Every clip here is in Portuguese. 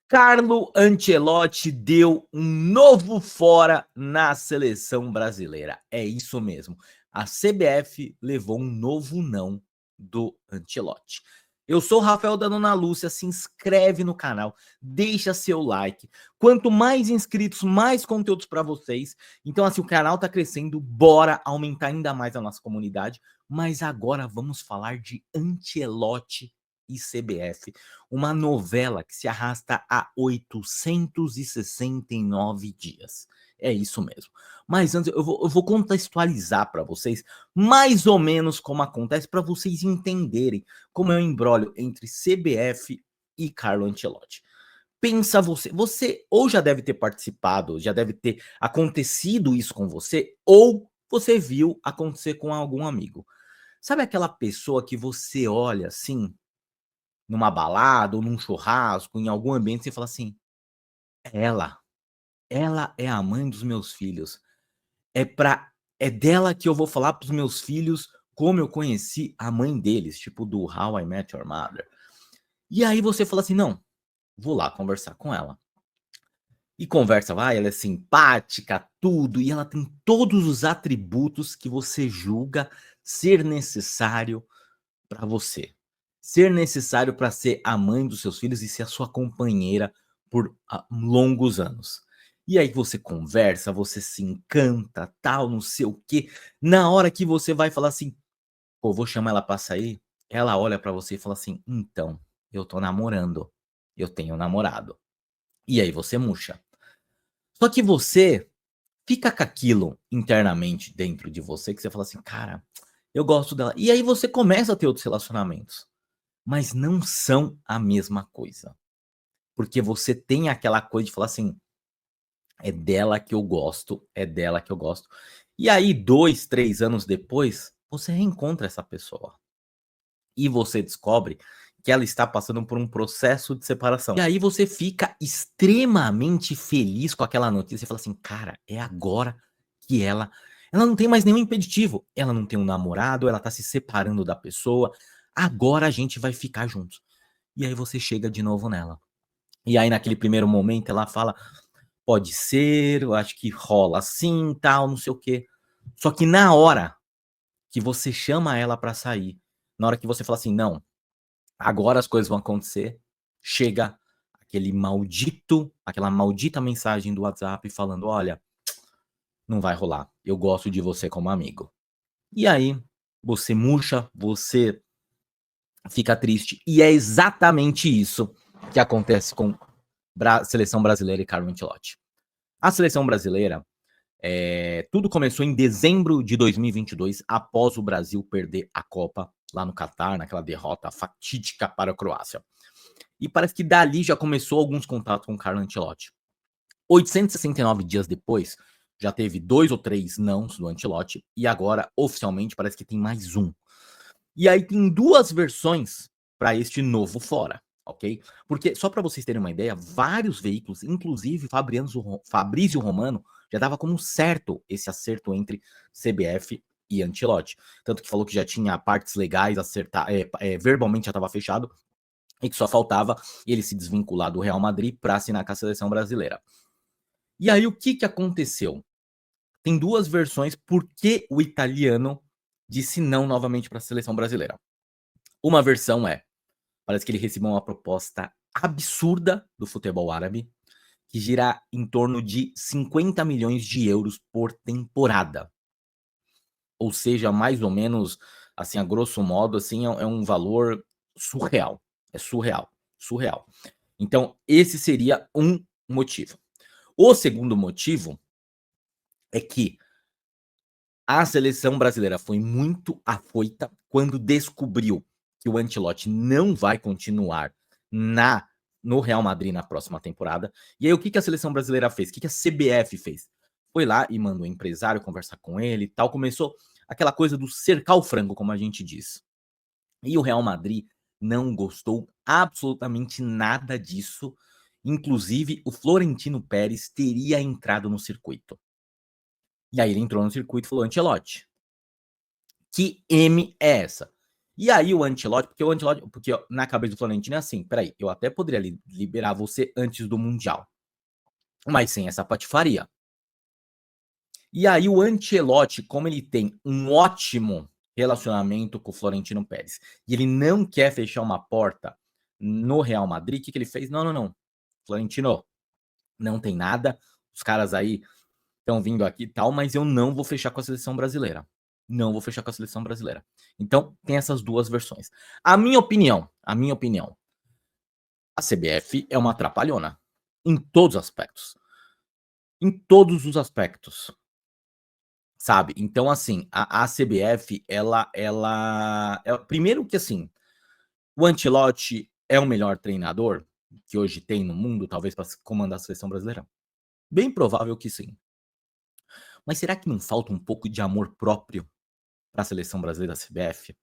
Carlo Ancelotti deu um novo fora na seleção brasileira. É isso mesmo. A CBF levou um novo não do Ancelotti. Eu sou o Rafael da Dona Lúcia, se inscreve no canal, deixa seu like. Quanto mais inscritos, mais conteúdos para vocês. Então assim, o canal tá crescendo, bora aumentar ainda mais a nossa comunidade. Mas agora vamos falar de Ancelotti e CBF, uma novela que se arrasta há 869 dias. É isso mesmo. Mas antes, eu vou contextualizar para vocês mais ou menos como acontece, para vocês entenderem como é o imbróglio entre CBF e Carlo Ancelotti. Pensa você ou já deve ter participado, já deve ter acontecido isso com você, ou você viu acontecer com algum amigo. Sabe aquela pessoa que você olha assim, numa balada ou num churrasco, em algum ambiente, você fala assim: "Ela, ela é a mãe dos meus filhos. É dela que eu vou falar para os meus filhos como eu conheci a mãe deles", tipo do How I Met Your Mother. E aí você fala assim: "Não, vou lá conversar com ela". E conversa, vai, ela é simpática, tudo, e ela tem todos os atributos que você julga ser necessário para você. Ser necessário para ser a mãe dos seus filhos e ser a sua companheira por longos anos. E aí você conversa, você se encanta, tal, não sei o quê. Na hora que você vai falar assim: "Pô, vou chamar ela para sair", ela olha para você e fala assim: "Então, eu tô namorando, eu tenho namorado". E aí você murcha. Só que você fica com aquilo internamente dentro de você, que você fala assim: "Cara, eu gosto dela". E aí você começa a ter outros relacionamentos. Mas não são a mesma coisa. Porque você tem aquela coisa de falar assim: "É dela que eu gosto, é dela que eu gosto". E aí 2, 3 anos depois, você reencontra essa pessoa. E você descobre que ela está passando por um processo de separação. E aí você fica extremamente feliz com aquela notícia, você fala assim: "Cara, é agora que ela não tem mais nenhum impeditivo, ela não tem um namorado, ela tá se separando da pessoa, agora a gente vai ficar juntos". E aí você chega de novo nela. E aí naquele primeiro momento ela fala: "Pode ser, eu acho que rola assim, tal, não sei o quê". Só que na hora que você chama ela pra sair, na hora que você fala assim: "Não, agora as coisas vão acontecer", chega aquela maldita mensagem do WhatsApp falando: "Olha, não vai rolar, eu gosto de você como amigo". E aí você murcha, você fica triste, e é exatamente isso que acontece com seleção brasileira e Carlo Ancelotti. A seleção brasileira, tudo começou em dezembro de 2022, após o Brasil perder a Copa lá no Catar, naquela derrota fatídica para a Croácia. E parece que dali já começou alguns contatos com o Carlo Ancelotti. 869 dias depois, já teve 2 ou 3 nãos do Ancelotti, e agora, oficialmente, parece que tem mais um. E aí tem duas versões para este novo fora, ok? Porque, só para vocês terem uma ideia, vários veículos, inclusive Fabrício Romano, já dava como certo esse acerto entre CBF e Ancelotti. Tanto que falou que já tinha partes legais, verbalmente já estava fechado, e que só faltava ele se desvincular do Real Madrid para assinar com a seleção brasileira. E aí o que, que aconteceu? Tem duas versões por que o italiano disse não novamente para a seleção brasileira. Uma versão parece que ele recebeu uma proposta absurda do futebol árabe, que gira em torno de 50 milhões de euros por temporada. Ou seja, mais ou menos, assim, a grosso modo, assim, é um valor surreal. É surreal, surreal. Então, esse seria um motivo. O segundo motivo é que a seleção brasileira foi muito afoita quando descobriu que o Ancelotti não vai continuar no Real Madrid na próxima temporada. E aí o que a seleção brasileira fez? O que a CBF fez? Foi lá e mandou o empresário conversar com ele e tal. Começou aquela coisa do cercar o frango, como a gente diz. E o Real Madrid não gostou absolutamente nada disso. Inclusive, o Florentino Pérez teria entrado no circuito. E aí ele entrou no circuito e falou: Ancelotti, que M é essa? E aí o Ancelotti, porque na cabeça do Florentino é assim, peraí, eu até poderia liberar você antes do Mundial, mas sem essa patifaria. E aí o Ancelotti, como ele tem um ótimo relacionamento com o Florentino Pérez, e ele não quer fechar uma porta no Real Madrid, o que ele fez? Não. Florentino, não tem nada, os caras aí estão vindo aqui e tal, mas eu não vou fechar com a seleção brasileira. Não vou fechar com a seleção brasileira. Então, tem essas duas versões. A minha opinião, a CBF é uma atrapalhona em todos os aspectos. Em todos os aspectos. Sabe? Então, assim, a CBF, primeiro que, assim, o Ancelotti é o melhor treinador que hoje tem no mundo, talvez para comandar a seleção brasileira? Bem provável que sim. Mas será que não falta um pouco de amor próprio para a seleção brasileira da CBF?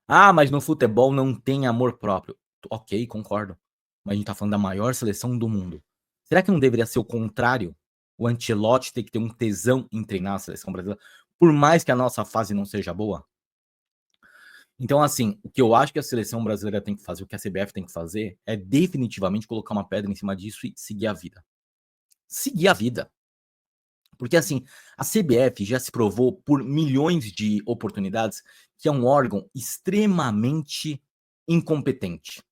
Ah, mas no futebol não tem amor próprio. Ok, concordo. Mas a gente tá falando da maior seleção do mundo. Será que não deveria ser o contrário? O Ancelotti ter que ter um tesão em treinar a seleção brasileira, por mais que a nossa fase não seja boa? Então, assim, o que eu acho que a seleção brasileira tem que fazer, o que a CBF tem que fazer, é definitivamente colocar uma pedra em cima disso e seguir a vida. Seguir a vida. Porque, assim, a CBF já se provou por milhões de oportunidades que é um órgão extremamente incompetente.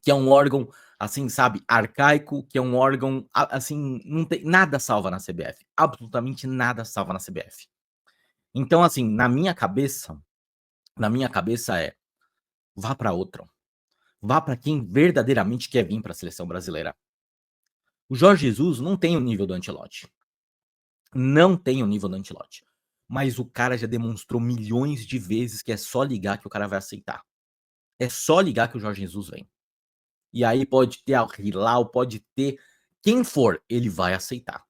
Que é um órgão, assim, sabe, arcaico, que é um órgão, assim, não tem nada salva na CBF. Absolutamente nada salva na CBF. Então, assim, na minha cabeça é, vá para outra. Vá para quem verdadeiramente quer vir para a seleção brasileira. O Jorge Jesus não tem o nível do Ancelotti. Não tem o nível do Ancelotti. Mas o cara já demonstrou milhões de vezes que é só ligar que o cara vai aceitar. É só ligar que o Jorge Jesus vem. E aí pode ter Al Hilal, pode ter quem for, ele vai aceitar.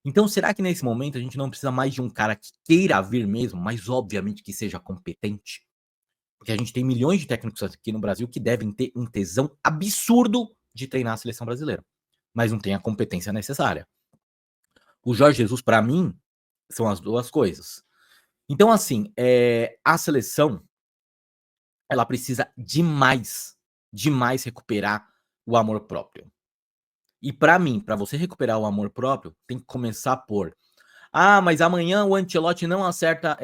Então, será que nesse momento a gente não precisa mais de um cara que queira vir mesmo, mas obviamente que seja competente? Porque a gente tem milhões de técnicos aqui no Brasil que devem ter um tesão absurdo de treinar a seleção brasileira, mas não tem a competência necessária. O Jorge Jesus, para mim, são as duas coisas. Então, assim, a seleção, ela precisa demais recuperar o amor próprio. E para mim, para você recuperar o amor próprio, tem que começar por: ah, mas amanhã o Ancelotti não acerta,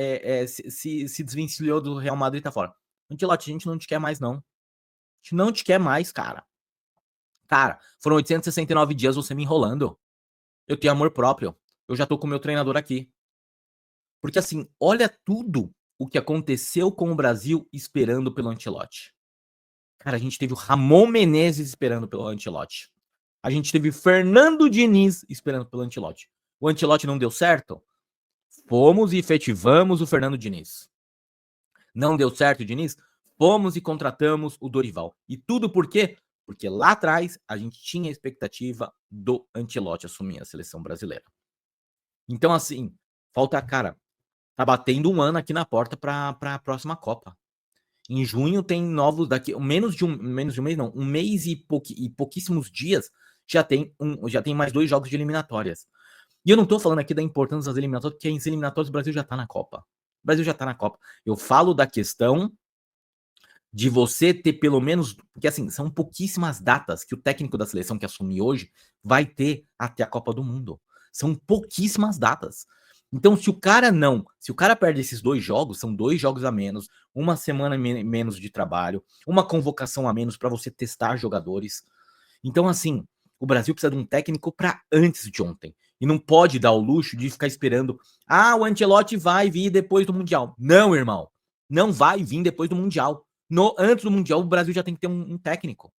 se desvencilhou do Real Madrid e tá fora. Ancelotti, a gente não te quer mais não. A gente não te quer mais, cara. Cara, foram 869 dias você me enrolando. Eu tenho amor próprio. Eu já tô com o meu treinador aqui. Porque assim, olha tudo o que aconteceu com o Brasil esperando pelo Ancelotti. Cara, a gente teve o Ramon Menezes esperando pelo Ancelotti. A gente teve Fernando Diniz esperando pelo Ancelotti. O Ancelotti não deu certo? Fomos e efetivamos o Fernando Diniz. Não deu certo o Diniz? Fomos e contratamos o Dorival. E tudo por quê? Porque lá atrás a gente tinha a expectativa do Ancelotti assumir a seleção brasileira. Então, assim, falta, cara, tá batendo um ano aqui na porta para a próxima Copa. Em junho tem novos, daqui menos de um mês não, um mês e pouquíssimos dias já tem mais 2 jogos de eliminatórias. E eu não tô falando aqui da importância das eliminatórias, porque as eliminatórias o Brasil já tá na Copa. O Brasil já tá na Copa. Eu falo da questão de você ter pelo menos, porque assim, são pouquíssimas datas que o técnico da seleção que assumir hoje vai ter até a Copa do Mundo. São pouquíssimas datas. Então, se o cara perde esses 2 jogos, são 2 jogos a menos, uma semana menos de trabalho, uma convocação a menos para você testar jogadores. Então, assim, o Brasil precisa de um técnico para antes de ontem. E não pode dar o luxo de ficar esperando. Ah, o Ancelotti vai vir depois do Mundial. Não, irmão. Não vai vir depois do Mundial. Antes do Mundial, o Brasil já tem que ter um técnico.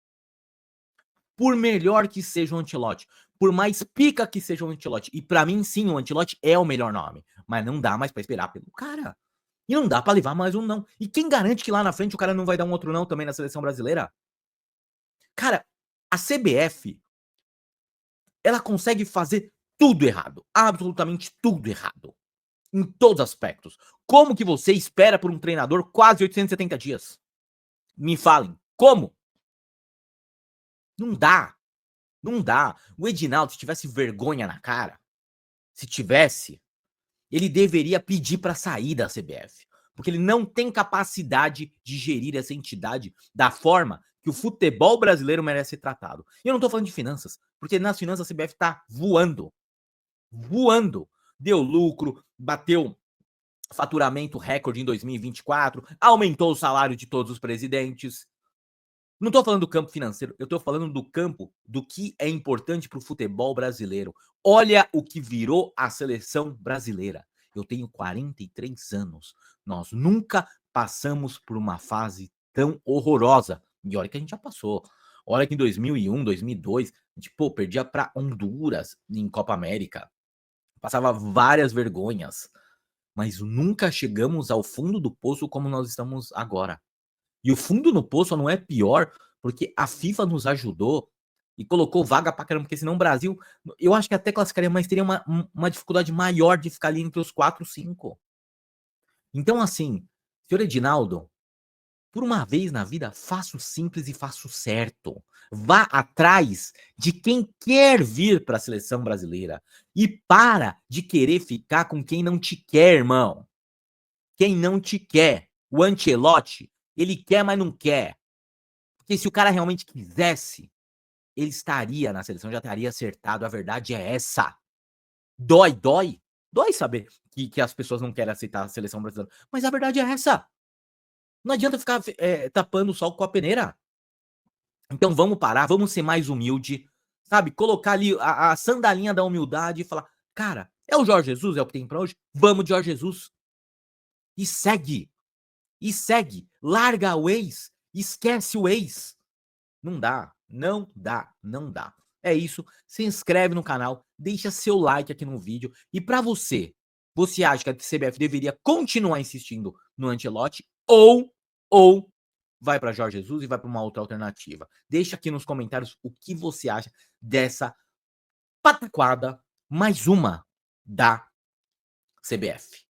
Por melhor que seja o Ancelotti, por mais pica que seja o Ancelotti, e para mim sim, o Ancelotti é o melhor nome, mas não dá mais para esperar pelo cara. E não dá para levar mais um não. E quem garante que lá na frente o cara não vai dar um outro não também na seleção brasileira? Cara, a CBF, ela consegue fazer tudo errado, absolutamente tudo errado, em todos os aspectos. Como que você espera por um treinador quase 870 dias? Me falem, como? Não dá. Não dá. O Edinaldo, se tivesse vergonha na cara, se tivesse, ele deveria pedir para sair da CBF. porque ele não tem capacidade de gerir essa entidade da forma que o futebol brasileiro merece ser tratado. E eu não tô falando de finanças, porque nas finanças a CBF tá voando. Voando. Deu lucro, bateu faturamento recorde em 2024, aumentou o salário de todos os presidentes. Não estou falando do campo financeiro, eu estou falando do campo do que é importante para o futebol brasileiro. Olha o que virou a seleção brasileira. Eu tenho 43 anos. Nós nunca passamos por uma fase tão horrorosa. E olha que a gente já passou. Olha que em 2001, 2002, a gente perdia para Honduras em Copa América. Passava várias vergonhas. Mas nunca chegamos ao fundo do poço como nós estamos agora. E o fundo no poço não é pior, porque a FIFA nos ajudou e colocou vaga pra caramba, porque senão o Brasil, eu acho que até classificaria, mas teria uma dificuldade maior de ficar ali entre os 4, 5. Então, assim, senhor Edinaldo, por uma vez na vida, faça o simples e faça o certo. Vá atrás de quem quer vir para a seleção brasileira. E para de querer ficar com quem não te quer, irmão. Quem não te quer. O Ancelotti, ele quer, mas não quer. Porque se o cara realmente quisesse, ele estaria na seleção, já estaria acertado. A verdade é essa. Dói, dói. Dói saber que as pessoas não querem aceitar a seleção brasileira. Mas a verdade é essa. Não adianta ficar tapando o sol com a peneira. Então vamos parar, vamos ser mais humilde, sabe? Colocar ali a sandalinha da humildade e falar, cara, é o Jorge Jesus, é o que tem pra hoje? Vamos de Jorge Jesus. E segue. E segue. Larga o ex. Esquece o ex. Não dá, não dá, não dá. É isso, se inscreve no canal, deixa seu like aqui no vídeo. E para você, você acha que a CBF deveria continuar insistindo no Ancelotti ou vai para Jorge Jesus e vai para uma outra alternativa? Deixa aqui nos comentários o que você acha dessa pataquada, mais uma da CBF.